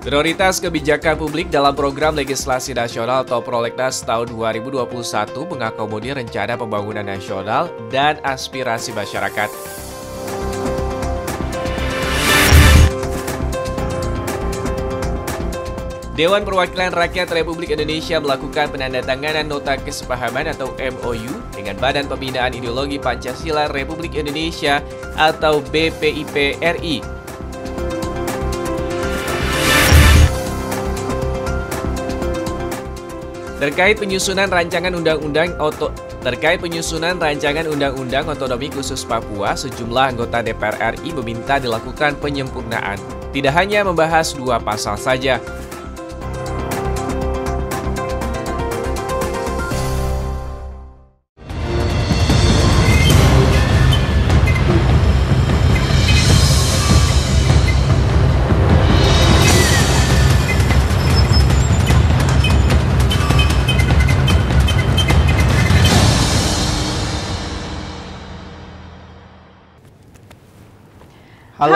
Prioritas kebijakan publik dalam program legislasi nasional atau Prolegnas tahun 2021 mengakomodir rencana pembangunan nasional dan aspirasi masyarakat. Dewan Perwakilan Rakyat Republik Indonesia melakukan penandatanganan nota kesepahaman atau MOU dengan Badan Pembinaan Ideologi Pancasila Republik Indonesia atau BPIP RI. Terkait penyusunan rancangan undang-undang otonomi khusus Papua, sejumlah anggota DPR RI meminta dilakukan penyempurnaan. Tidak hanya membahas 2 pasal saja. Halo.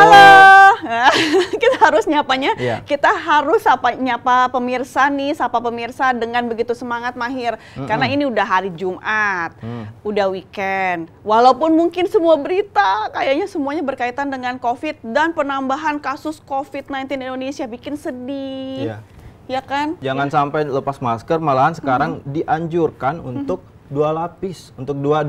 Kita harus nyapanya. Iya. Kita harus nyapa pemirsa nih, sapa pemirsa dengan begitu semangat, Mahir. Karena ini udah hari Jumat, udah weekend. Walaupun mungkin semua berita kayaknya semuanya berkaitan dengan COVID dan penambahan kasus COVID-19 di Indonesia bikin sedih. Iya. Ya kan? Jangan sampai lepas masker, malahan sekarang dianjurkan untuk 2 lapis, untuk dua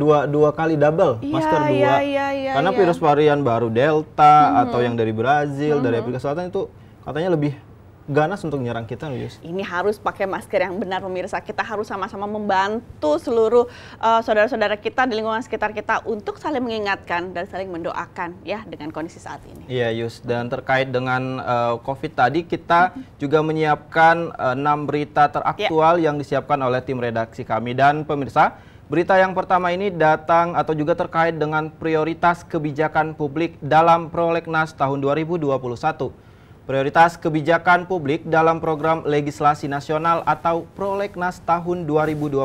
kali double masker 2. Karena virus varian baru Delta atau yang dari Brazil, dari Afrika Selatan itu katanya lebih ganas untuk menyerang kita, Yus. Ini harus pakai masker yang benar, pemirsa. Kita harus sama-sama membantu seluruh saudara-saudara kita di lingkungan sekitar kita untuk saling mengingatkan dan saling mendoakan ya dengan kondisi saat ini. Iya, Yus. Dan terkait dengan COVID tadi, kita juga menyiapkan 6 berita teraktual yang disiapkan oleh tim redaksi kami. Dan pemirsa, berita yang pertama ini datang atau juga terkait dengan prioritas kebijakan publik dalam Prolegnas tahun 2021. Prioritas kebijakan publik dalam program legislasi nasional atau Prolegnas tahun 2021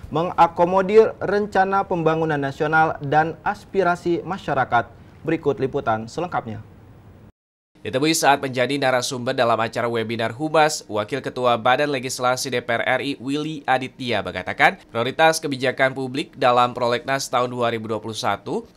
mengakomodir rencana pembangunan nasional dan aspirasi masyarakat. Berikut liputan selengkapnya. Ditemui saat menjadi narasumber dalam acara webinar Humas, Wakil Ketua Badan Legislasi DPR RI Willy Aditya mengatakan prioritas kebijakan publik dalam Prolegnas tahun 2021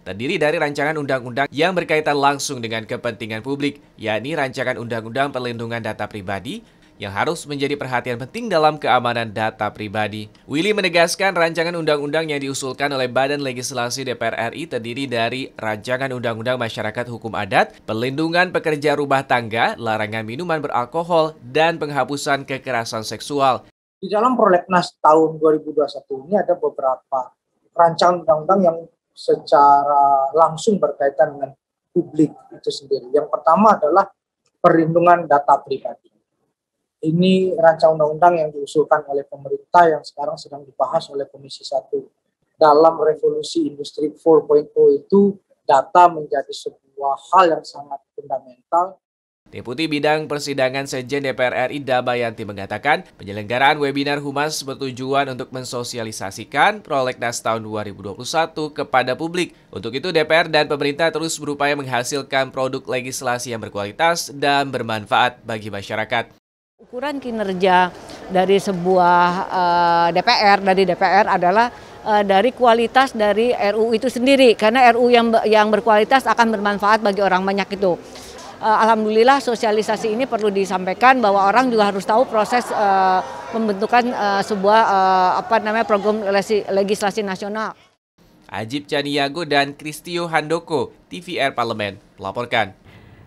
terdiri dari rancangan undang-undang yang berkaitan langsung dengan kepentingan publik, yakni rancangan undang-undang perlindungan data pribadi, yang harus menjadi perhatian penting dalam keamanan data pribadi. Willy menegaskan rancangan undang-undang yang diusulkan oleh Badan Legislasi DPR RI terdiri dari rancangan undang-undang masyarakat hukum adat, perlindungan pekerja rumah tangga, larangan minuman beralkohol, dan penghapusan kekerasan seksual. Di dalam Prolegnas tahun 2021 ini ada beberapa rancangan undang-undang yang secara langsung berkaitan dengan publik itu sendiri. Yang pertama adalah perlindungan data pribadi. Ini rancangan undang-undang yang diusulkan oleh pemerintah yang sekarang sedang dibahas oleh Komisi 1. Dalam revolusi industri 4.0 itu data menjadi sebuah hal yang sangat fundamental. Deputi Bidang Persidangan Sekjen DPR RI Damayanti mengatakan penyelenggaraan webinar Humas bertujuan untuk mensosialisasikan Prolegnas tahun 2021 kepada publik. Untuk itu DPR dan pemerintah terus berupaya menghasilkan produk legislasi yang berkualitas dan bermanfaat bagi masyarakat. Ukuran kinerja dari sebuah DPR adalah dari kualitas dari RUU itu sendiri, karena RUU yang berkualitas akan bermanfaat bagi orang banyak itu. Alhamdulillah sosialisasi ini perlu disampaikan bahwa orang juga harus tahu proses pembentukan sebuah program legislasi nasional. Ajib Caniago dan Kristio Handoko, TVR Parlemen, melaporkan.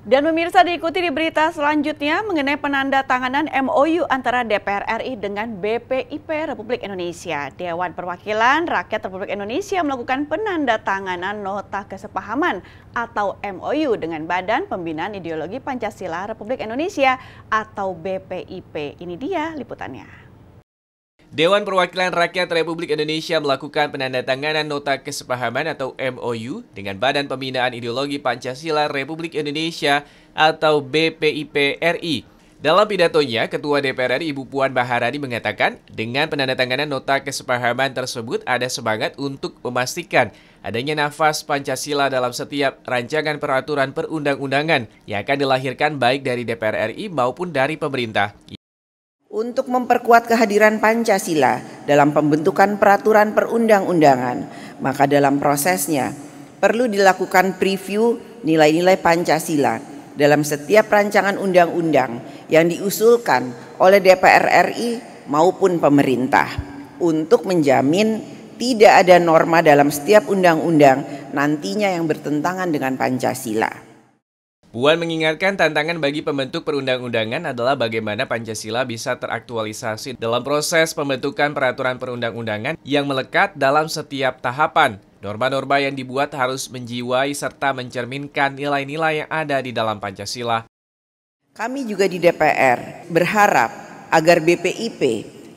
Dan pemirsa, diikuti di berita selanjutnya mengenai penandatanganan MOU antara DPR RI dengan BPIP Republik Indonesia. Dewan Perwakilan Rakyat Republik Indonesia melakukan penandatanganan nota kesepahaman atau MOU dengan Badan Pembinaan Ideologi Pancasila Republik Indonesia atau BPIP. Ini dia liputannya. Dewan Perwakilan Rakyat Republik Indonesia melakukan penandatanganan nota kesepahaman atau MOU dengan Badan Pembinaan Ideologi Pancasila Republik Indonesia atau BPIP RI. Dalam pidatonya, Ketua DPR RI Ibu Puan Maharani mengatakan, dengan penandatanganan nota kesepahaman tersebut ada semangat untuk memastikan adanya nafas Pancasila dalam setiap rancangan peraturan perundang-undangan yang akan dilahirkan baik dari DPR RI maupun dari pemerintah. Untuk memperkuat kehadiran Pancasila dalam pembentukan peraturan perundang-undangan, maka dalam prosesnya perlu dilakukan preview nilai-nilai Pancasila dalam setiap rancangan undang-undang yang diusulkan oleh DPR RI maupun pemerintah untuk menjamin tidak ada norma dalam setiap undang-undang nantinya yang bertentangan dengan Pancasila. Puan mengingatkan tantangan bagi pembentuk perundang-undangan adalah bagaimana Pancasila bisa teraktualisasi dalam proses pembentukan peraturan perundang-undangan yang melekat dalam setiap tahapan. Norma-norma yang dibuat harus menjiwai serta mencerminkan nilai-nilai yang ada di dalam Pancasila. Kami juga di DPR berharap agar BPIP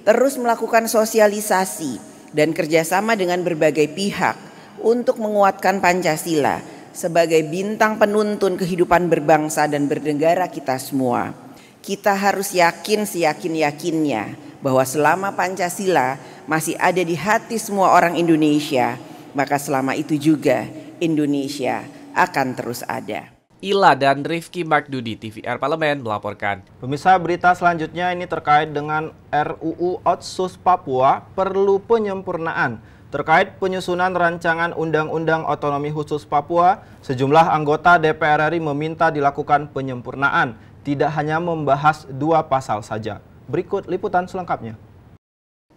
terus melakukan sosialisasi dan kerjasama dengan berbagai pihak untuk menguatkan Pancasila sebagai bintang penuntun kehidupan berbangsa dan bernegara kita semua. Kita harus yakin seyakin-yakinnya bahwa selama Pancasila masih ada di hati semua orang Indonesia, maka selama itu juga Indonesia akan terus ada. Ila dan Rifki Magdudi, TVR Parlemen melaporkan. Pemirsa, berita selanjutnya ini terkait dengan RUU Otsus Papua perlu penyempurnaan. Terkait penyusunan rancangan Undang-Undang Otonomi Khusus Papua, sejumlah anggota DPR RI meminta dilakukan penyempurnaan, tidak hanya membahas 2 pasal saja. Berikut liputan selengkapnya.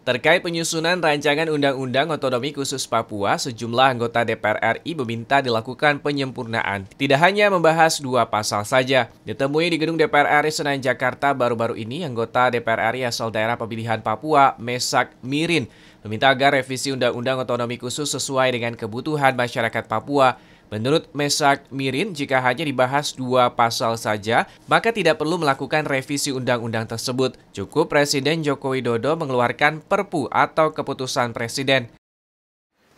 Terkait penyusunan rancangan Undang-Undang Otonomi Khusus Papua, sejumlah anggota DPR RI meminta dilakukan penyempurnaan. Tidak hanya membahas 2 pasal saja. Ditemui di gedung DPR RI Senayan, Jakarta baru-baru ini, anggota DPR RI asal daerah pemilihan Papua, Mesak Mirin, meminta agar revisi Undang-Undang Otonomi Khusus sesuai dengan kebutuhan masyarakat Papua. Menurut Mesak Mirin, jika hanya dibahas 2 pasal saja, maka tidak perlu melakukan revisi undang-undang tersebut. Cukup Presiden Joko Widodo mengeluarkan Perpu atau keputusan Presiden.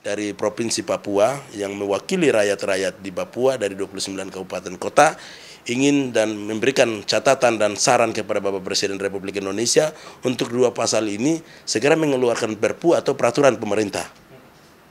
Dari Provinsi Papua yang mewakili rakyat-rakyat di Papua dari 29 kabupaten kota, ingin dan memberikan catatan dan saran kepada Bapak Presiden Republik Indonesia untuk 2 pasal ini segera mengeluarkan Perpu atau peraturan pemerintah.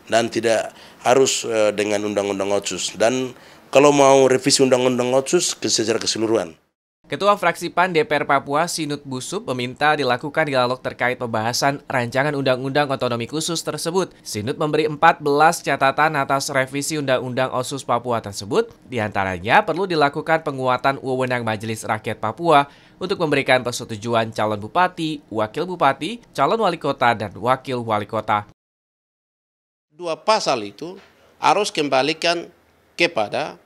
Dan tidak harus dengan Undang-Undang Otsus. Dan kalau mau revisi Undang-Undang Otsus secara keseluruhan. Ketua Fraksi PAN DPR Papua, Sinut Busup, meminta dilakukan dialog terkait pembahasan rancangan Undang-Undang Otonomi Khusus tersebut. Sinut memberi 14 catatan atas revisi Undang-Undang Otsus Papua tersebut. Di antaranya perlu dilakukan penguatan wewenang Majelis Rakyat Papua untuk memberikan persetujuan calon bupati, wakil bupati, calon wali kota, dan wakil wali kota. 2 pasal itu harus kembalikan kepada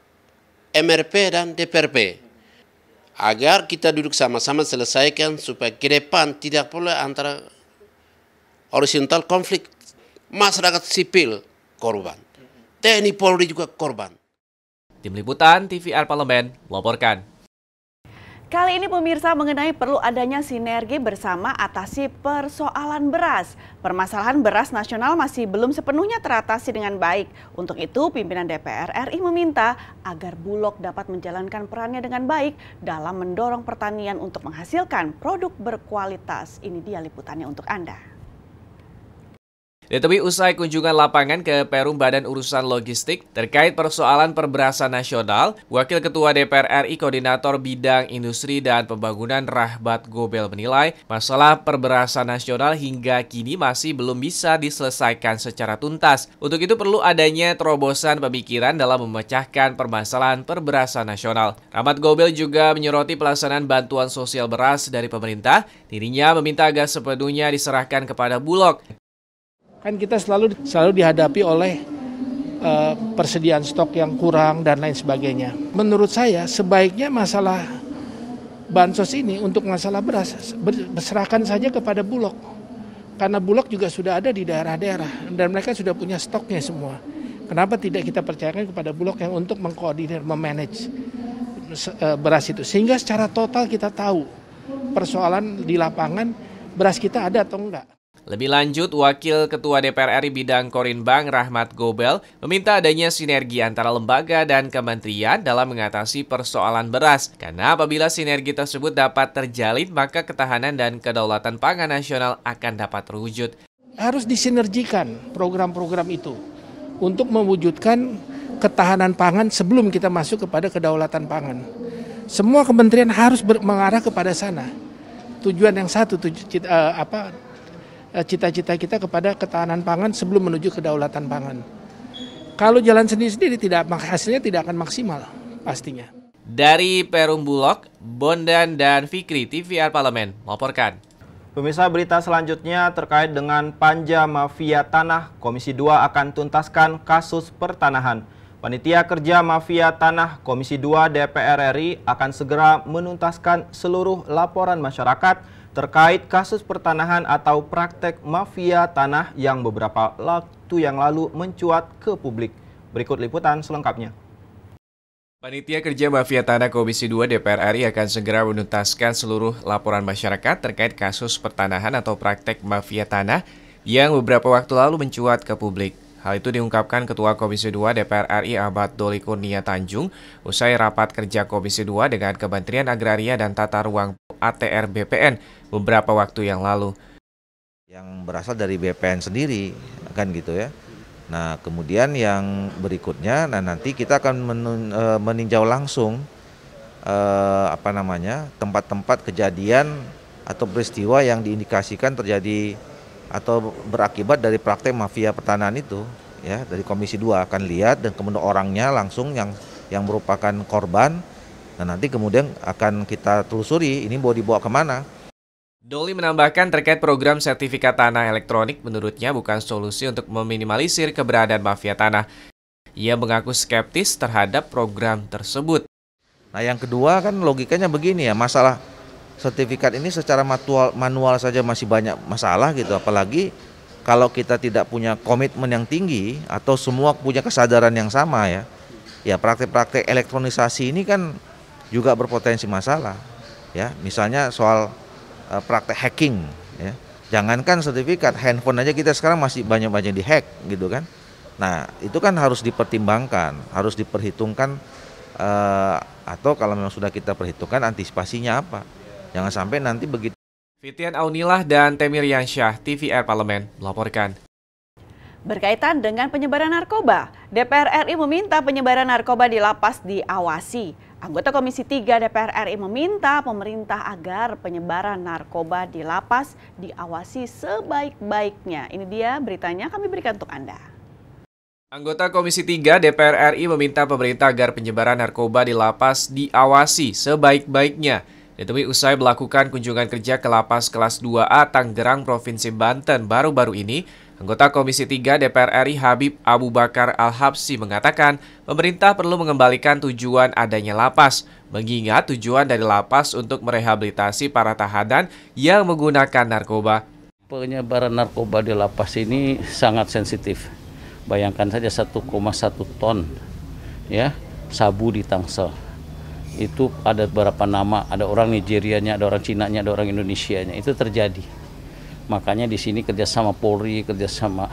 MRP dan DPRP agar kita duduk sama-sama selesaikan supaya ke depan tidak boleh antara horizontal konflik, masyarakat sipil korban, TNI Polri juga korban. Tim Liputan TVR Parlemen melaporkan. Kali ini pemirsa mengenai perlu adanya sinergi bersama atasi persoalan beras. Permasalahan beras nasional masih belum sepenuhnya teratasi dengan baik. Untuk itu pimpinan DPR RI meminta agar Bulog dapat menjalankan perannya dengan baik dalam mendorong pertanian untuk menghasilkan produk berkualitas. Ini dia liputannya untuk Anda. Ditemui usai kunjungan lapangan ke Perum Badan Urusan Logistik terkait persoalan perberasan nasional, Wakil Ketua DPR RI Koordinator Bidang Industri dan Pembangunan Rahbat Gobel menilai masalah perberasan nasional hingga kini masih belum bisa diselesaikan secara tuntas. Untuk itu perlu adanya terobosan pemikiran dalam memecahkan permasalahan perberasan nasional. Rahbat Gobel juga menyoroti pelaksanaan bantuan sosial beras dari pemerintah. Dirinya meminta agar sepenuhnya diserahkan kepada Bulog. Kan kita selalu dihadapi oleh persediaan stok yang kurang dan lain sebagainya. Menurut saya sebaiknya masalah bansos ini untuk masalah beras berserahkan saja kepada Bulog. Karena Bulog juga sudah ada di daerah-daerah dan mereka sudah punya stoknya semua. Kenapa tidak kita percayakan kepada Bulog yang untuk mengkoordinir, memanage beras itu. Sehingga secara total kita tahu persoalan di lapangan beras kita ada atau enggak. Lebih lanjut, Wakil Ketua DPR RI Bidang Korinbang Rahmat Gobel meminta adanya sinergi antara lembaga dan kementerian dalam mengatasi persoalan beras. Karena apabila sinergi tersebut dapat terjalin, maka ketahanan dan kedaulatan pangan nasional akan dapat terwujud. Harus disinergikan program-program itu untuk mewujudkan ketahanan pangan sebelum kita masuk kepada kedaulatan pangan. Semua kementerian harus mengarah kepada sana. Tujuan yang satu, cita-cita kita kepada ketahanan pangan sebelum menuju kedaulatan pangan. Kalau jalan sendiri-sendiri hasilnya tidak akan maksimal pastinya. Dari Perum Bulog, Bondan dan Fikri, TVR Parlemen melaporkan. Pemirsa, berita selanjutnya terkait dengan panja mafia tanah. Komisi 2 akan tuntaskan kasus pertanahan. Panitia Kerja Mafia Tanah Komisi 2 DPR RI akan segera menuntaskan seluruh laporan masyarakat terkait kasus pertanahan atau praktek mafia tanah yang beberapa waktu yang lalu mencuat ke publik. Berikut liputan selengkapnya. Panitia Kerja Mafia Tanah Komisi 2 DPR RI akan segera menuntaskan seluruh laporan masyarakat terkait kasus pertanahan atau praktek mafia tanah yang beberapa waktu lalu mencuat ke publik. Hal itu diungkapkan Ketua Komisi 2 DPR RI Ahmad Doli Kurnia Tanjung usai rapat kerja Komisi 2 dengan Kementerian Agraria dan Tata Ruang ATR BPN beberapa waktu yang lalu. Yang berasal dari BPN sendiri, kan gitu ya. Nah, kemudian yang berikutnya, nanti kita akan meninjau langsung tempat-tempat kejadian atau peristiwa yang diindikasikan terjadi atau berakibat dari praktek mafia pertanahan itu, ya. Dari Komisi 2 akan lihat dan kemudian orangnya langsung yang merupakan korban. Nah, nanti kemudian akan kita telusuri ini mau dibawa kemana. Doli menambahkan terkait program sertifikat tanah elektronik menurutnya bukan solusi untuk meminimalisir keberadaan mafia tanah. Ia mengaku skeptis terhadap program tersebut. Nah, yang kedua kan logikanya begini ya, masalah sertifikat ini secara manual saja masih banyak masalah gitu, apalagi kalau kita tidak punya komitmen yang tinggi atau semua punya kesadaran yang sama ya. Ya, praktek-praktek elektronisasi ini kan juga berpotensi masalah. Ya, misalnya soal praktek hacking ya. Jangankan sertifikat, handphone aja kita sekarang masih banyak-banyak dihack gitu kan. Nah, itu kan harus dipertimbangkan, harus diperhitungkan atau kalau memang sudah kita perhitungkan antisipasinya apa. Jangan sampai nanti begitu. Fitian Aunilah dan Temir Yansyah, TVR Parlemen melaporkan. Berkaitan dengan penyebaran narkoba, DPR RI meminta penyebaran narkoba di lapas diawasi. Anggota Komisi 3 DPR RI meminta pemerintah agar penyebaran narkoba di lapas diawasi sebaik-baiknya. Ini dia beritanya kami berikan untuk Anda. Anggota Komisi 3 DPR RI meminta pemerintah agar penyebaran narkoba di lapas diawasi sebaik-baiknya. Ditemui usai melakukan kunjungan kerja ke lapas kelas 2A Tanggerang, Provinsi Banten baru-baru ini, anggota Komisi 3 DPR RI Habib Abu Bakar Al-Habsyi mengatakan pemerintah perlu mengembalikan tujuan adanya lapas, mengingat tujuan dari lapas untuk merehabilitasi para tahanan yang menggunakan narkoba. Penyebaran narkoba di lapas ini sangat sensitif. Bayangkan saja 1,1 ton ya sabu di Tangsel. Itu ada beberapa nama, ada orang Nigerianya, ada orang Cinanya, ada orang Indonesianya. Itu terjadi. Makanya di sini kerjasama Polri, kerjasama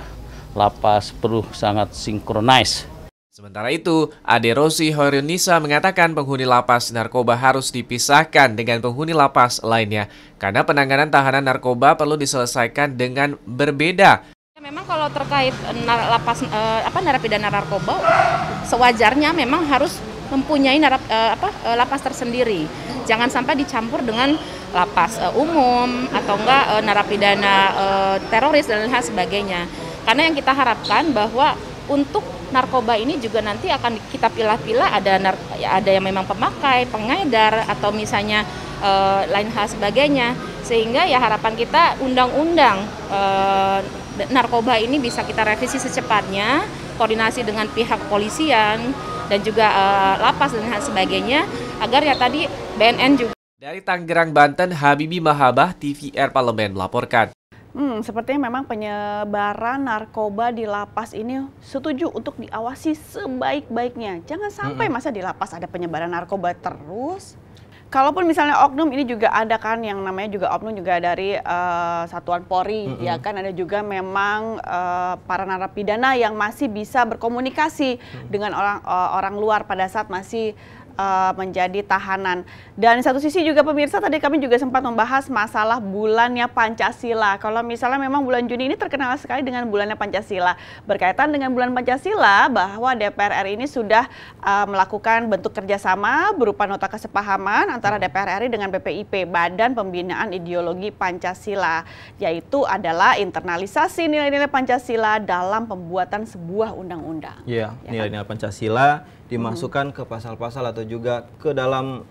lapas perlu sangat sinkronis. Sementara itu, Ade Rosi Hoirunisa mengatakan penghuni lapas narkoba harus dipisahkan dengan penghuni lapas lainnya karena penanganan tahanan narkoba perlu diselesaikan dengan berbeda. Memang kalau terkait lapas narapidana narkoba, sewajarnya memang harus mempunyai lapas tersendiri. Jangan sampai dicampur dengan lapas umum atau enggak narapidana teroris dan lain sebagainya. Karena yang kita harapkan bahwa untuk narkoba ini juga nanti akan kita pilah-pilah, ada yang memang pemakai, pengedar atau misalnya lain hal sebagainya. Sehingga ya harapan kita undang-undang narkoba ini bisa kita revisi secepatnya koordinasi dengan pihak kepolisian dan juga lapas dan sebagainya, agar ya tadi BNN juga. Dari Tangerang, Banten, Habibi Mahabah, TVR Parlemen melaporkan. Sepertinya memang penyebaran narkoba di lapas ini setuju untuk diawasi sebaik-baiknya. Jangan sampai masa di lapas ada penyebaran narkoba terus. Kalaupun misalnya oknum, ini juga ada kan yang namanya juga oknum juga dari Satuan Polri, ya kan, ada juga memang para narapidana yang masih bisa berkomunikasi dengan orang luar pada saat masih menjadi tahanan. Dan di satu sisi juga pemirsa, tadi kami juga sempat membahas masalah bulannya Pancasila. Kalau misalnya memang bulan Juni ini terkenal sekali dengan bulannya Pancasila. Berkaitan dengan bulan Pancasila, bahwa DPR RI ini sudah melakukan bentuk kerjasama berupa nota kesepahaman antara DPR RI dengan BPIP, Badan Pembinaan Ideologi Pancasila, yaitu adalah internalisasi nilai-nilai Pancasila dalam pembuatan sebuah undang-undang. Iya, nilai-nilai Pancasila dimasukkan ke pasal-pasal atau juga ke dalam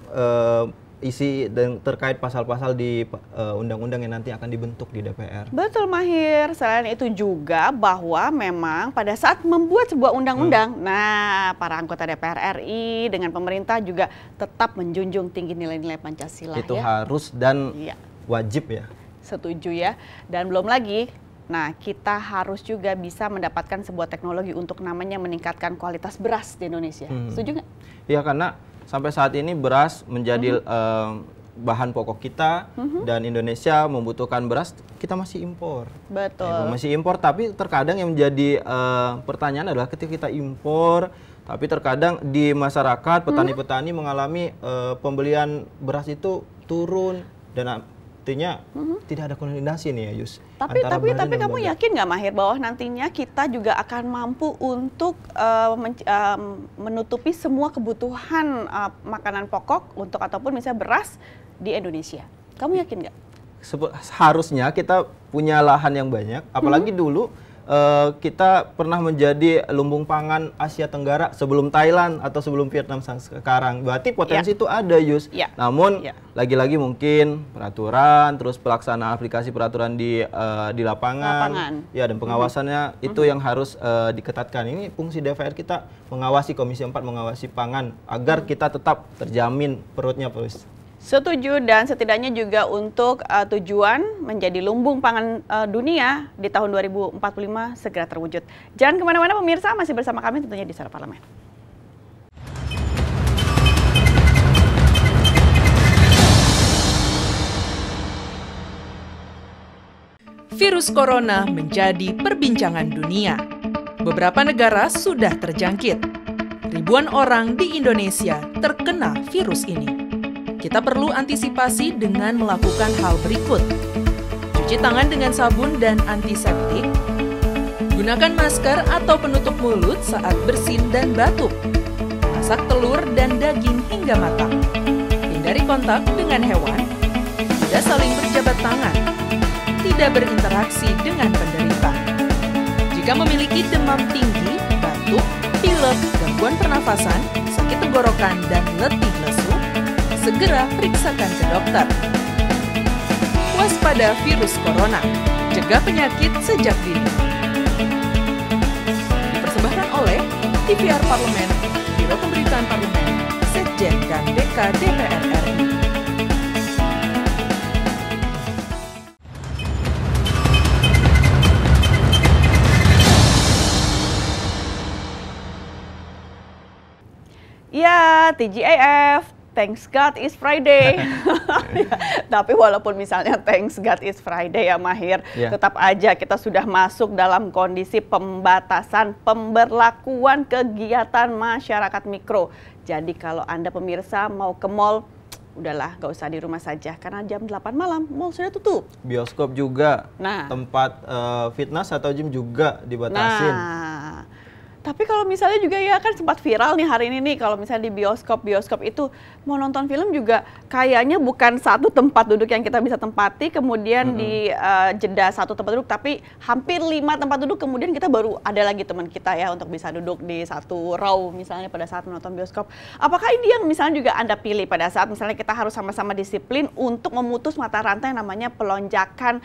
isi dan terkait pasal-pasal di undang-undang yang nanti akan dibentuk di DPR. Betul, Mahir. Selain itu juga bahwa memang pada saat membuat sebuah undang-undang, nah para anggota DPR RI dengan pemerintah juga tetap menjunjung tinggi nilai-nilai Pancasila. Itu ya. harus dan wajib ya. Setuju ya. Dan belum lagi, nah kita harus juga bisa mendapatkan sebuah teknologi untuk namanya meningkatkan kualitas beras di Indonesia. Setuju nggak? Iya, karena sampai saat ini beras menjadi bahan pokok kita dan Indonesia membutuhkan beras, kita masih impor. Betul. Masih impor, tapi terkadang yang menjadi pertanyaan adalah ketika kita impor, tapi terkadang di masyarakat petani-petani mengalami pembelian beras itu turun dan artinya tidak ada koordinasi nih ya, Yus. Tapi kamu yakin nggak, Mahir, bahwa nantinya kita juga akan mampu untuk menutupi semua kebutuhan makanan pokok untuk ataupun misalnya beras di Indonesia? Kamu yakin nggak? Harusnya kita punya lahan yang banyak, apalagi dulu kita pernah menjadi lumbung pangan Asia Tenggara sebelum Thailand atau sebelum Vietnam sekarang. Berarti potensi itu ada, Yus. Namun lagi-lagi mungkin peraturan, terus pelaksanaan aplikasi peraturan di lapangan. Ya, dan pengawasannya itu yang harus diketatkan. Ini fungsi DPR kita mengawasi, Komisi 4 mengawasi pangan agar kita tetap terjamin perutnya, Pak. Setuju, dan setidaknya juga untuk tujuan menjadi lumbung pangan dunia di tahun 2045 segera terwujud. Jangan kemana-mana pemirsa, masih bersama kami tentunya di Suara Parlemen. Virus corona menjadi perbincangan dunia. Beberapa negara sudah terjangkit. Ribuan orang di Indonesia terkena virus ini. Kita perlu antisipasi dengan melakukan hal berikut. Cuci tangan dengan sabun dan antiseptik. Gunakan masker atau penutup mulut saat bersin dan batuk. Masak telur dan daging hingga matang. Hindari kontak dengan hewan. Tidak saling berjabat tangan. Tidak berinteraksi dengan penderita. Jika memiliki demam tinggi, batuk, pilek, gangguan pernafasan, sakit tenggorokan, dan letih lesu, segera periksakan ke dokter. Waspada virus corona, cegah penyakit sejak dini. Dipersembahkan oleh TVR Parlemen, Biro Pemberitaan Parlemen, Setjen dan DK DPR RI. Ya, TGIF. Thanks God it's Friday. Tapi walaupun misalnya thanks God it's Friday ya, Mahir, tetap aja kita sudah masuk dalam kondisi pembatasan pemberlakuan kegiatan masyarakat mikro. Jadi kalau Anda pemirsa mau ke mall, udahlah gak usah di rumah saja karena jam 8 malam mall sudah tutup. Bioskop juga, tempat fitness atau gym juga dibatasin. Tapi kalau misalnya juga ya kan sempat viral nih hari ini nih, kalau misalnya di bioskop itu mau nonton film juga kayaknya bukan satu tempat duduk yang kita bisa tempati, kemudian di jeda satu tempat duduk, tapi hampir 5 tempat duduk, kemudian kita baru ada lagi teman kita ya untuk bisa duduk di satu row misalnya pada saat menonton bioskop. Apakah ini yang misalnya juga Anda pilih pada saat misalnya kita harus sama-sama disiplin untuk memutus mata rantai yang namanya pelonjakan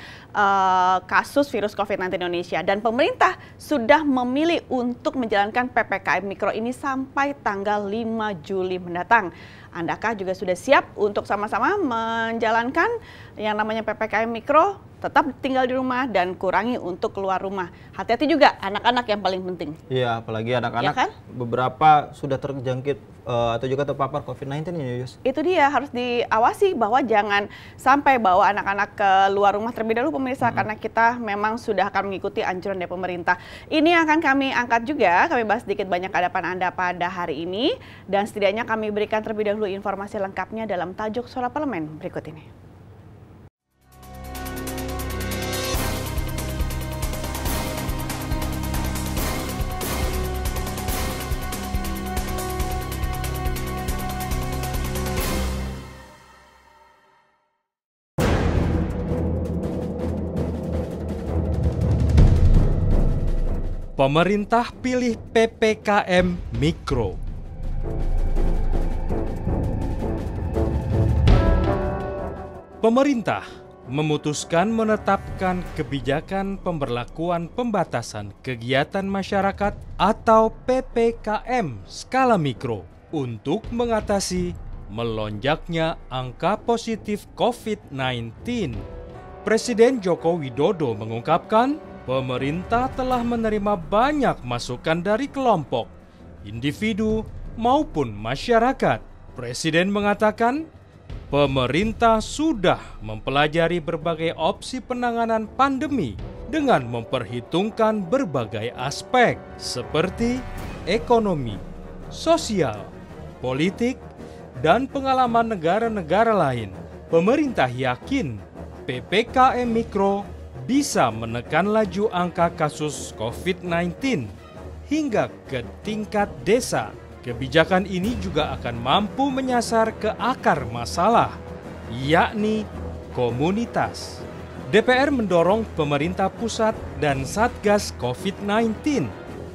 kasus virus COVID-19 Indonesia, dan pemerintah sudah memilih untuk menjadi menjalankan PPKM Mikro ini sampai tanggal 5 Juli mendatang. Andakah juga sudah siap untuk sama-sama menjalankan yang namanya PPKM Mikro, tetap tinggal di rumah dan kurangi untuk keluar rumah. Hati-hati juga anak-anak yang paling penting. Iya, apalagi anak-anak Ya kan? beberapa sudah terjangkit atau juga terpapar COVID-19 ya, Yus. Itu dia, harus diawasi bahwa jangan sampai bawa anak-anak ke luar rumah terlebih dahulu pemirsa, karena kita memang sudah akan mengikuti anjuran dari pemerintah. Ini akan kami angkat juga, kami bahas sedikit banyak hadapan Anda pada hari ini, dan setidaknya kami berikan terlebih dahulu informasi lengkapnya dalam tajuk Suara Parlemen berikut ini. Pemerintah pilih PPKM Mikro. Pemerintah memutuskan menetapkan kebijakan pemberlakuan pembatasan kegiatan masyarakat atau PPKM skala mikro untuk mengatasi melonjaknya angka positif COVID-19. Presiden Joko Widodo mengungkapkan, pemerintah telah menerima banyak masukan dari kelompok, individu, maupun masyarakat. Presiden mengatakan, pemerintah sudah mempelajari berbagai opsi penanganan pandemi dengan memperhitungkan berbagai aspek seperti ekonomi, sosial, politik, dan pengalaman negara-negara lain. Pemerintah yakin PPKM Mikro bisa menekan laju angka kasus COVID-19 hingga ke tingkat desa. Kebijakan ini juga akan mampu menyasar ke akar masalah, yakni komunitas. DPR mendorong pemerintah pusat dan Satgas COVID-19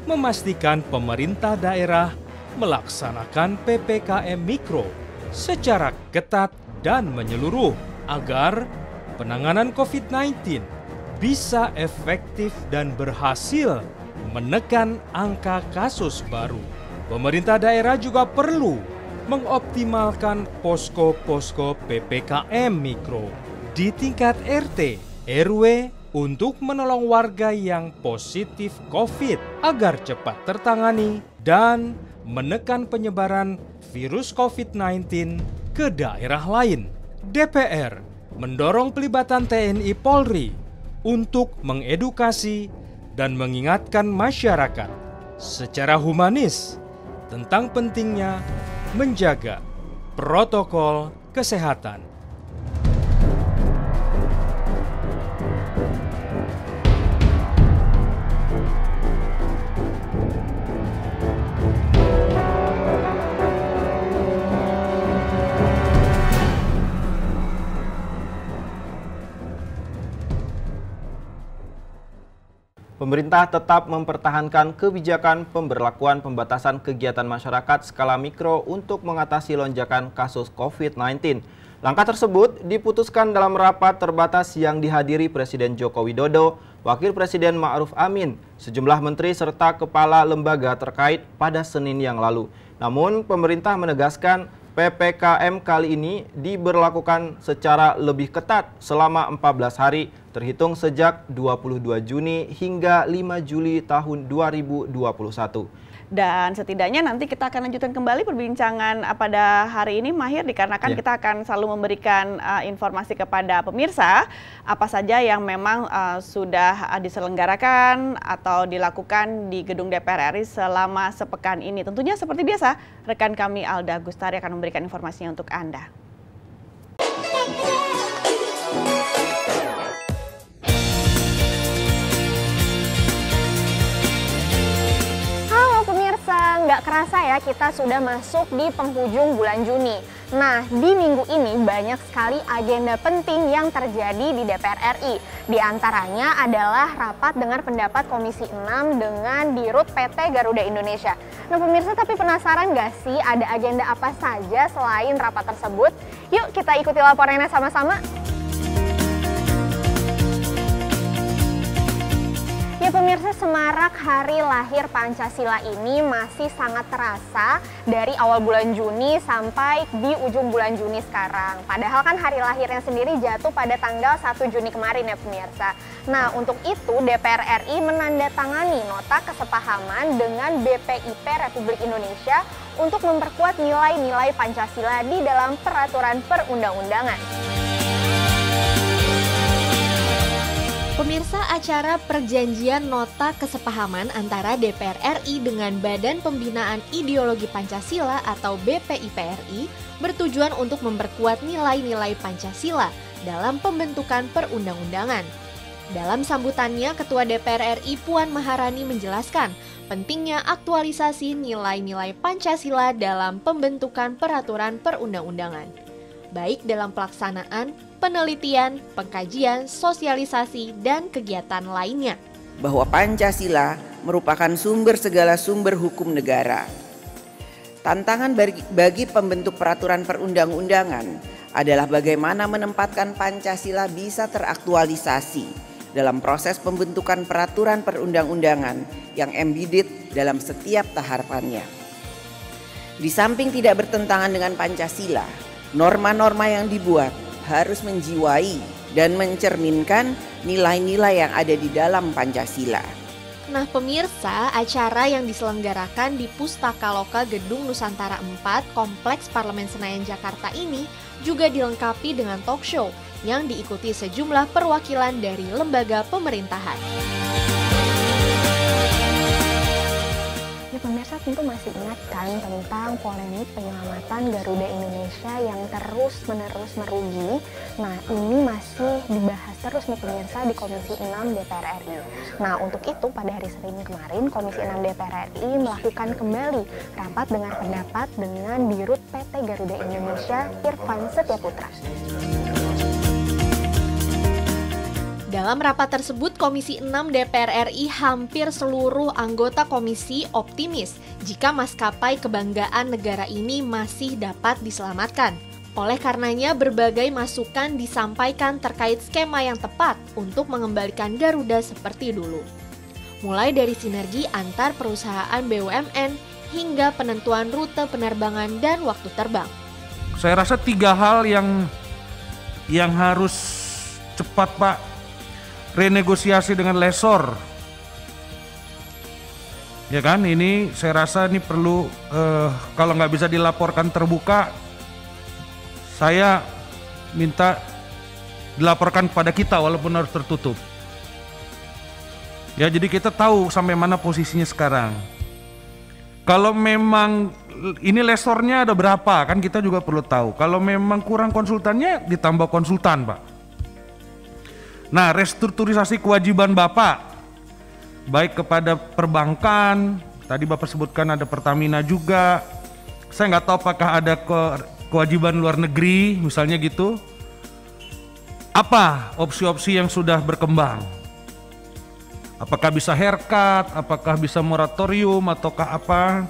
memastikan pemerintah daerah melaksanakan PPKM Mikro secara ketat dan menyeluruh agar penanganan COVID-19 bisa efektif dan berhasil menekan angka kasus baru. Pemerintah daerah juga perlu mengoptimalkan posko-posko PPKM Mikro di tingkat RT, RW untuk menolong warga yang positif COVID agar cepat tertangani dan menekan penyebaran virus COVID-19 ke daerah lain. DPR mendorong pelibatan TNI Polri untuk mengedukasi dan mengingatkan masyarakat secara humanis tentang pentingnya menjaga protokol kesehatan. Pemerintah tetap mempertahankan kebijakan pemberlakuan pembatasan kegiatan masyarakat skala mikro untuk mengatasi lonjakan kasus COVID-19. Langkah tersebut diputuskan dalam rapat terbatas yang dihadiri Presiden Joko Widodo, Wakil Presiden Ma'ruf Amin, sejumlah menteri serta kepala lembaga terkait pada Senin yang lalu. Namun, pemerintah menegaskan PPKM kali ini diberlakukan secara lebih ketat selama 14 hari, terhitung sejak 22 Juni hingga 5 Juli tahun 2021. Dan setidaknya nanti kita akan lanjutkan kembali perbincangan pada hari ini, Mahir, dikarenakan kita akan selalu memberikan informasi kepada pemirsa apa saja yang memang sudah diselenggarakan atau dilakukan di gedung DPR RI selama sepekan ini. Tentunya seperti biasa, rekan kami Alda Gustari akan memberikan informasinya untuk Anda. Nggak kerasa ya, kita sudah masuk di penghujung bulan Juni. Nah, di minggu ini banyak sekali agenda penting yang terjadi di DPR RI. Di antaranya adalah rapat dengar pendapat Komisi 6 dengan Dirut PT Garuda Indonesia. Nah pemirsa, tapi penasaran nggak sih ada agenda apa saja selain rapat tersebut? Yuk kita ikuti laporannya sama-sama. Ya pemirsa, semarak hari lahir Pancasila ini masih sangat terasa dari awal bulan Juni sampai di ujung bulan Juni sekarang. Padahal kan hari lahirnya sendiri jatuh pada tanggal 1 Juni kemarin ya pemirsa. Nah, untuk itu DPR RI menandatangani nota kesepahaman dengan BPIP Republik Indonesia untuk memperkuat nilai-nilai Pancasila di dalam peraturan perundang-undangan. Pemirsa, acara perjanjian nota kesepahaman antara DPR RI dengan Badan Pembinaan Ideologi Pancasila atau BPIP-RI bertujuan untuk memperkuat nilai-nilai Pancasila dalam pembentukan perundang-undangan. Dalam sambutannya, Ketua DPR RI Puan Maharani menjelaskan pentingnya aktualisasi nilai-nilai Pancasila dalam pembentukan peraturan perundang-undangan, baik dalam pelaksanaan, penelitian, pengkajian, sosialisasi, dan kegiatan lainnya. Bahwa Pancasila merupakan sumber segala sumber hukum negara. Tantangan bagi pembentuk peraturan perundang-undangan adalah bagaimana menempatkan Pancasila bisa teraktualisasi dalam proses pembentukan peraturan perundang-undangan yang embedded dalam setiap tahapannya. Di samping tidak bertentangan dengan Pancasila, norma-norma yang dibuat harus menjiwai dan mencerminkan nilai-nilai yang ada di dalam Pancasila. Nah pemirsa, acara yang diselenggarakan di Pustaka Loka Gedung Nusantara 4 Kompleks Parlemen Senayan Jakarta ini juga dilengkapi dengan talk show yang diikuti sejumlah perwakilan dari lembaga pemerintahan. Ya pemirsa, tentu masih ingat kan tentang polemik penyelamatan Garuda Indonesia yang terus-menerus merugi. Nah, ini masih dibahas terus nih pemirsa di Komisi 6 DPR RI. Nah, untuk itu pada hari Senin kemarin Komisi 6 DPR RI melakukan kembali rapat dengar pendapat dengan Dirut PT Garuda Indonesia Irfan Setiaputra. Dalam rapat tersebut, Komisi 6 DPR RI hampir seluruh anggota komisi optimis jika maskapai kebanggaan negara ini masih dapat diselamatkan. Oleh karenanya, berbagai masukan disampaikan terkait skema yang tepat untuk mengembalikan Garuda seperti dulu. Mulai dari sinergi antar perusahaan BUMN hingga penentuan rute penerbangan dan waktu terbang. Saya rasa 3 hal yang harus cepat, Pak. Renegosiasi dengan lessor, ya kan? Ini saya rasa ini perlu kalau nggak bisa dilaporkan terbuka, saya minta dilaporkan kepada kita walaupun harus tertutup. Ya, jadi kita tahu sampai mana posisinya sekarang. Kalau memang ini lessornya ada berapa, kan kita juga perlu tahu. Kalau memang kurang konsultannya, ditambah konsultan, Pak. Nah, restrukturisasi kewajiban Bapak, baik kepada perbankan, tadi Bapak sebutkan ada Pertamina juga. Saya nggak tahu apakah ada kewajiban luar negeri, misalnya gitu. Apa opsi-opsi yang sudah berkembang? Apakah bisa haircut, apakah bisa moratorium, ataukah apa?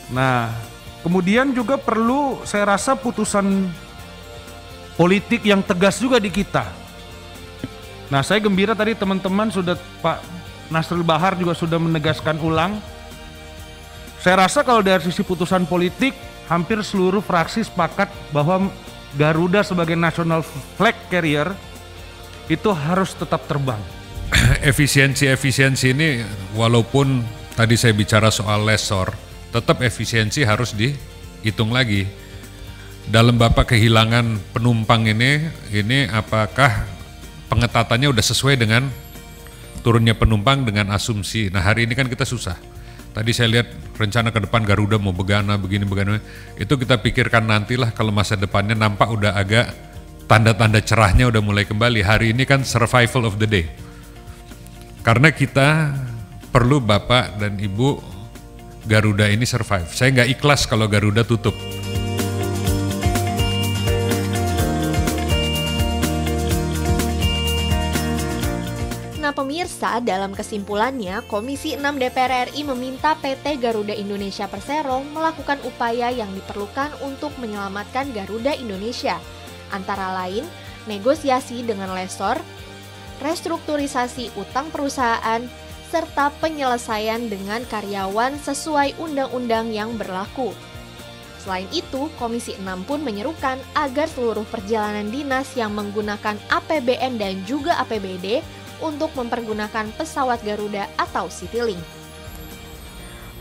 Nah, kemudian juga perlu saya rasa putusan politik yang tegas juga di kita. Nah, saya gembira tadi teman-teman sudah, Pak Nasrul Bahar juga sudah menegaskan ulang. Saya rasa kalau dari sisi putusan politik, hampir seluruh fraksi sepakat bahwa Garuda sebagai national flag carrier itu harus tetap terbang. Efisiensi ini walaupun tadi saya bicara soal lessor, tetap efisiensi harus dihitung lagi. Dalam Bapak kehilangan penumpang ini apakah pengetatannya udah sesuai dengan turunnya penumpang dengan asumsi. Nah, hari ini kan kita susah. Tadi saya lihat rencana ke depan Garuda mau begana, begini. Itu kita pikirkan nantilah kalau masa depannya nampak udah agak tanda-tanda cerahnya udah mulai kembali. Hari ini kan survival of the day. Karena kita perlu Bapak dan Ibu Garuda ini survive. Saya nggak ikhlas kalau Garuda tutup. Nah pemirsa, dalam kesimpulannya, Komisi 6 DPR RI meminta PT Garuda Indonesia Persero melakukan upaya yang diperlukan untuk menyelamatkan Garuda Indonesia, antara lain negosiasi dengan lessor, restrukturisasi utang perusahaan, serta penyelesaian dengan karyawan sesuai undang-undang yang berlaku. Selain itu, Komisi 6 pun menyerukan agar seluruh perjalanan dinas yang menggunakan APBN dan juga APBD untuk mempergunakan pesawat Garuda atau Citylink.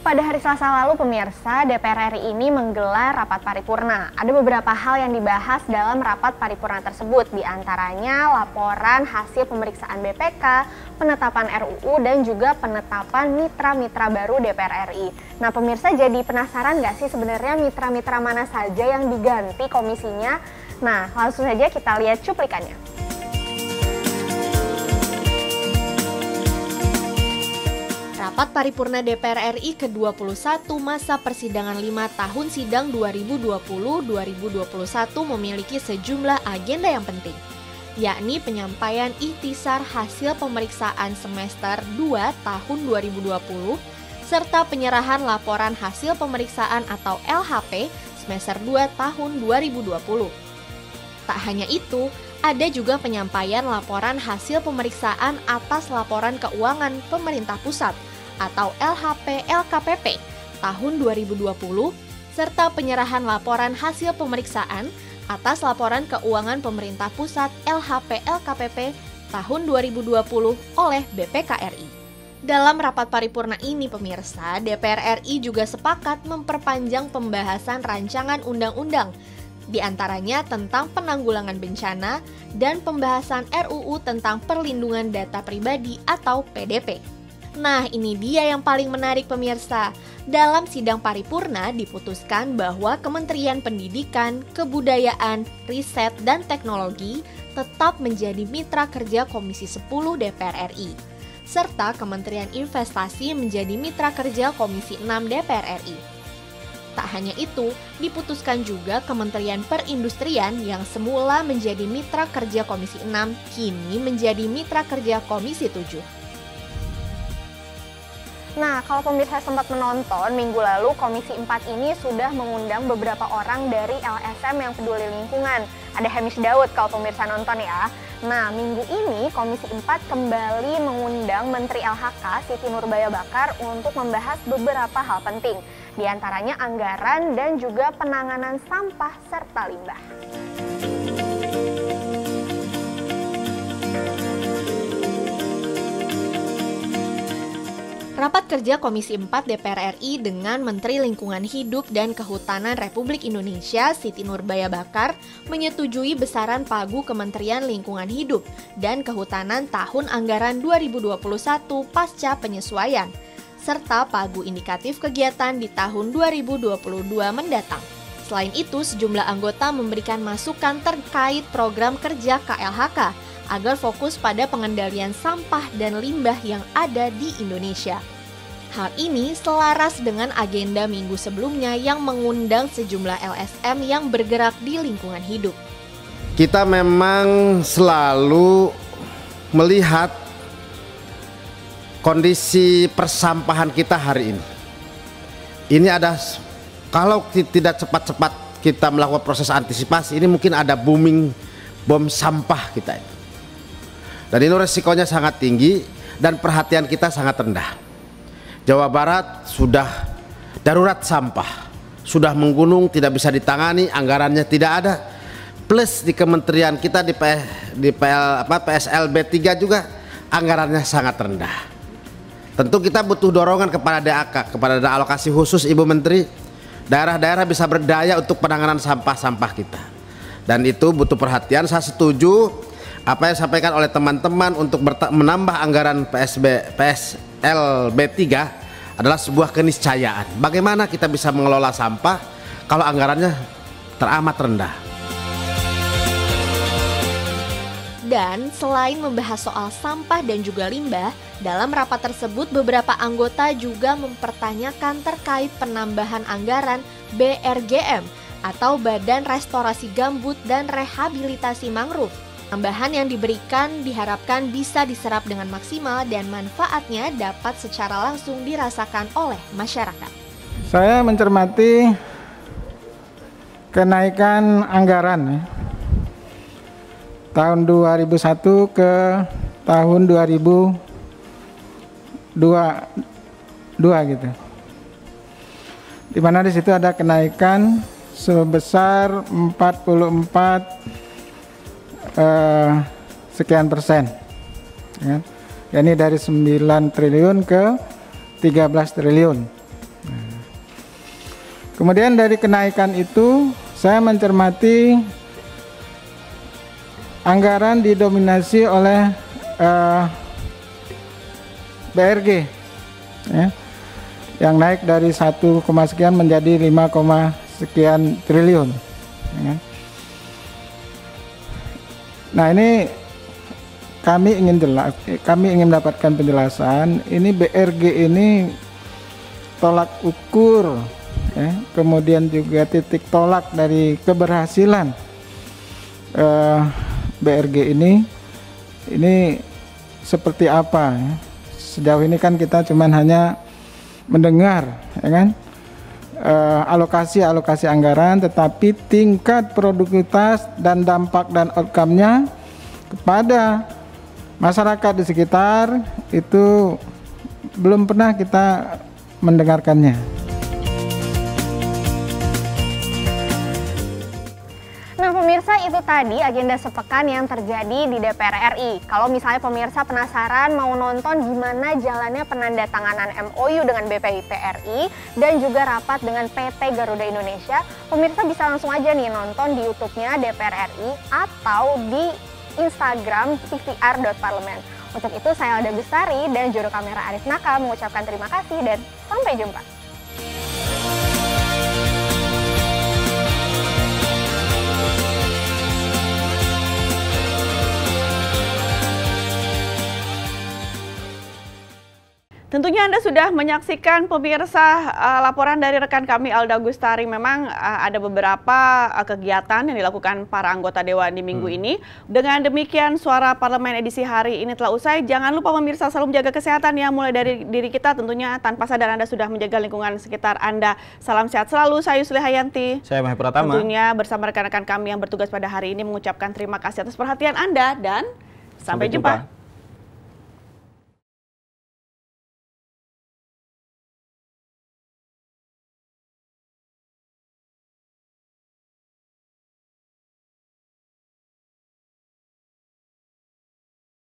Pada hari Selasa lalu, pemirsa, DPR RI ini menggelar rapat paripurna. Ada beberapa hal yang dibahas dalam rapat paripurna tersebut, diantaranya laporan hasil pemeriksaan BPK, penetapan RUU, dan juga penetapan mitra-mitra baru DPR RI. Nah, pemirsa jadi penasaran nggak sih sebenarnya mitra-mitra mana saja yang diganti komisinya? Nah, langsung saja kita lihat cuplikannya. Rapat Paripurna DPR RI ke-21 masa persidangan 5 tahun sidang 2020-2021 memiliki sejumlah agenda yang penting, yakni penyampaian ikhtisar hasil pemeriksaan semester 2 tahun 2020, serta penyerahan laporan hasil pemeriksaan atau LHP semester 2 tahun 2020. Tak hanya itu, ada juga penyampaian laporan hasil pemeriksaan atas laporan keuangan pemerintah pusat atau LHP-LKPP tahun 2020, serta penyerahan laporan hasil pemeriksaan atas laporan keuangan pemerintah pusat LHP-LKPP tahun 2020 oleh BPK RI. Dalam rapat paripurna ini, pemirsa, DPR RI juga sepakat memperpanjang pembahasan rancangan undang-undang, di antaranya tentang penanggulangan bencana dan pembahasan RUU tentang perlindungan data pribadi atau PDP. Nah, ini dia yang paling menarik, pemirsa. Dalam sidang paripurna diputuskan bahwa Kementerian Pendidikan, Kebudayaan, Riset, dan Teknologi tetap menjadi mitra kerja Komisi 10 DPR RI, serta Kementerian Investasi menjadi mitra kerja Komisi 6 DPR RI. Tak hanya itu, diputuskan juga Kementerian Perindustrian yang semula menjadi mitra kerja Komisi 6 kini menjadi mitra kerja Komisi 7. Nah, kalau pemirsa sempat menonton, minggu lalu Komisi 4 ini sudah mengundang beberapa orang dari LSM yang peduli lingkungan. Ada Hamish Daud kalau pemirsa nonton ya. Nah, minggu ini Komisi 4 kembali mengundang Menteri LHK Siti Nurbaya Bakar untuk membahas beberapa hal penting, di antaranya anggaran dan juga penanganan sampah serta limbah. Rapat kerja Komisi 4 DPR RI dengan Menteri Lingkungan Hidup dan Kehutanan Republik Indonesia Siti Nurbaya Bakar menyetujui besaran pagu Kementerian Lingkungan Hidup dan Kehutanan tahun anggaran 2021 pasca penyesuaian, serta pagu indikatif kegiatan di tahun 2022 mendatang. Selain itu, sejumlah anggota memberikan masukan terkait program kerja KLHK agar fokus pada pengendalian sampah dan limbah yang ada di Indonesia. Hal ini selaras dengan agenda minggu sebelumnya yang mengundang sejumlah LSM yang bergerak di lingkungan hidup. Kita memang selalu melihat kondisi persampahan kita hari ini. Ini ada, kalau tidak cepat-cepat kita melakukan proses antisipasi, ini mungkin ada booming bom sampah kita itu. Dan ini resikonya sangat tinggi dan perhatian kita sangat rendah. Jawa Barat sudah darurat sampah, sudah menggunung, tidak bisa ditangani, anggarannya tidak ada. Plus di kementerian kita di PSLB 3 juga anggarannya sangat rendah. Tentu kita butuh dorongan kepada DAK, kepada alokasi khusus Ibu Menteri. Daerah-daerah bisa berdaya untuk penanganan sampah-sampah kita. Dan itu butuh perhatian. Saya setuju apa yang disampaikan oleh teman-teman untuk menambah anggaran PSLB 3 adalah sebuah keniscayaan. Bagaimana kita bisa mengelola sampah kalau anggarannya teramat rendah. Dan selain membahas soal sampah dan juga limbah, dalam rapat tersebut beberapa anggota juga mempertanyakan terkait penambahan anggaran BRGM atau Badan Restorasi Gambut dan Rehabilitasi Mangrove. Tambahan yang diberikan diharapkan bisa diserap dengan maksimal dan manfaatnya dapat secara langsung dirasakan oleh masyarakat. Saya mencermati kenaikan anggaran tahun 2001 ke tahun 2022 gitu. Di mana di situ ada kenaikan sebesar 44 sekian persen. Ya. Ini dari 9 triliun ke 13 triliun. Kemudian dari kenaikan itu saya mencermati anggaran didominasi oleh BRG, ya, yang naik dari 1, sekian menjadi 5, sekian triliun. Ya. Nah ini kami ingin mendapatkan penjelasan. Ini BRG ini tolak ukur, ya, kemudian juga titik tolak dari keberhasilan BRG ini seperti apa, ya. Sejauh ini kan kita cuman hanya mendengar, ya kan, alokasi anggaran, tetapi tingkat produktivitas dan dampak dan outcome-nya kepada masyarakat di sekitar itu belum pernah kita mendengarkannya. Nah pemirsa, itu tadi agenda sepekan yang terjadi di DPR RI. Kalau misalnya pemirsa penasaran mau nonton gimana jalannya penandatanganan MOU dengan BPIP RI dan juga rapat dengan PT Garuda Indonesia, pemirsa bisa langsung aja nih nonton di YouTube-nya DPR RI atau di Instagram tvr.parlemen. Untuk itu saya Alda Bestari dan juru kamera Arif Naka mengucapkan terima kasih dan sampai jumpa. Tentunya Anda sudah menyaksikan pemirsa laporan dari rekan kami Alda Gustari. Memang ada beberapa kegiatan yang dilakukan para anggota Dewan di minggu ini. Dengan demikian Suara Parlemen edisi hari ini telah usai. Jangan lupa pemirsa selalu menjaga kesehatan ya, mulai dari diri kita tentunya tanpa sadar Anda sudah menjaga lingkungan sekitar Anda. Salam sehat selalu, saya Yusli Hayanti. Saya Mahir Pratama. Tentunya bersama rekan-rekan kami yang bertugas pada hari ini mengucapkan terima kasih atas perhatian Anda dan sampai jumpa.